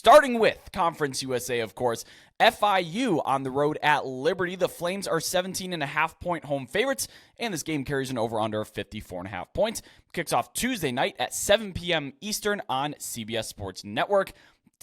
Starting with Conference USA, of course, FIU on the road at Liberty. The Flames are 17.5-point home favorites, and this game carries an over-under of 54.5 points. Kicks off Tuesday night at 7 p.m. Eastern on CBS Sports Network.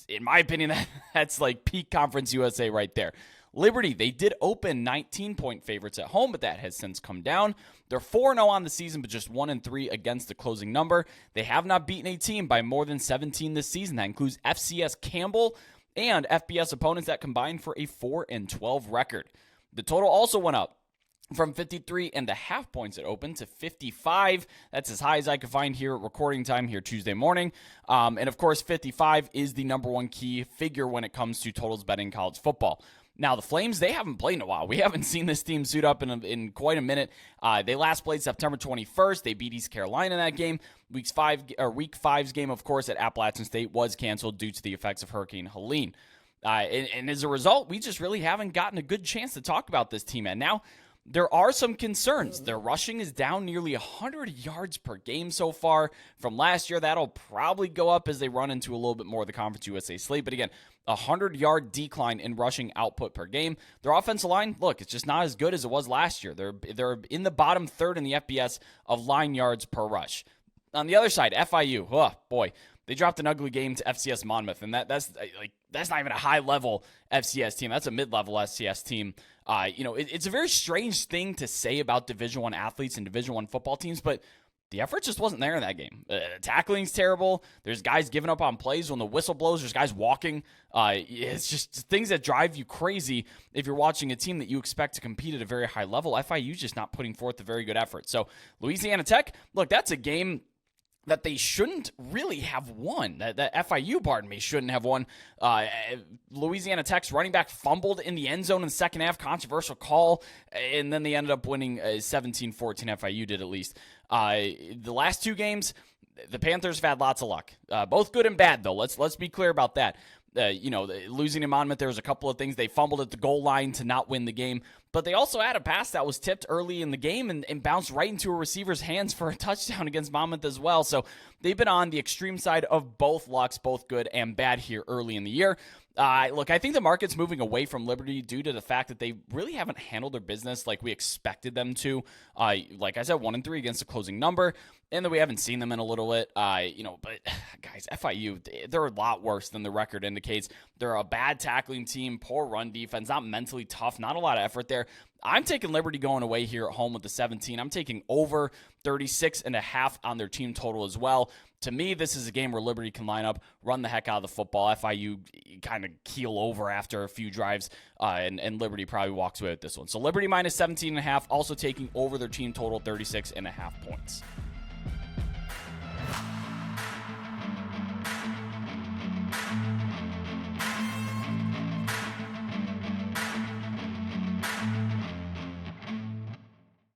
In my opinion, that's like peak Conference USA right there. Liberty, they did open 19-point favorites at home, but that has since come down. They're 4-0 on the season, but just 1-3 against the closing number. They have not beaten a team by more than 17 this season. That includes FCS Campbell and FBS opponents that combined for a 4-12 record. The total also went up from 53.5 points at open to 55. That's as high as I could find here at recording time here Tuesday morning. And of course, 55 is the number one key figure when it comes to totals betting college football. Now, the Flames, they haven't played in a while. We haven't seen this team suit up in quite a minute. They last played September 21st. They beat East Carolina in that game. Week 5's game, of course, at Appalachian State was canceled due to the effects of Hurricane Helene. And as a result, we just really haven't gotten a good chance to talk about this team. And now, there are some concerns. Their rushing is down nearly 100 yards per game so far from last year. That'll probably go up as they run into a little bit more of the Conference USA slate. But again, a 100-yard decline in rushing output per game. Their offensive line, look, it's just not as good as it was last year. They're in the bottom third in the FBS of line yards per rush. On the other side, FIU, oh boy, they dropped an ugly game to FCS Monmouth, and that's not even a high-level FCS team. That's a mid-level FCS team. It's a very strange thing to say about Division I athletes and Division I football teams, but the effort just wasn't there in that game. Tackling's terrible. There's guys giving up on plays when the whistle blows. There's guys walking. It's just things that drive you crazy if you're watching a team that you expect to compete at a very high level. FIU's just not putting forth a very good effort. So Louisiana Tech, look, that's a game that they shouldn't really have won. That FIU, shouldn't have won. Louisiana Tech's running back fumbled in the end zone in the second half, controversial call, and then they ended up winning 17-14. FIU did, at least. The last two games, the Panthers have had lots of luck. Both good and bad, though. Let's be clear about that. Losing to Monmouth, there was a couple of things. They fumbled at the goal line to not win the game, but they also had a pass that was tipped early in the game and bounced right into a receiver's hands for a touchdown against Monmouth as well. So they've been on the extreme side of both lucks, both good and bad here early in the year. Look, I think the market's moving away from Liberty due to the fact that they really haven't handled their business like we expected them to. Like I said, 1-3 against the closing number, and that we haven't seen them in a little bit. But guys, FIU, they're a lot worse than the record indicates. They're a bad tackling team, poor run defense, not mentally tough, not a lot of effort there. I'm taking Liberty going away here at home with the 17. I'm taking over 36.5 on their team total as well. To me, this is a game where Liberty can line up, run the heck out of the football. FIU kind of keel over after a few drives, and Liberty probably walks away with this one. So Liberty minus 17.5, also taking over their team total 36.5 points.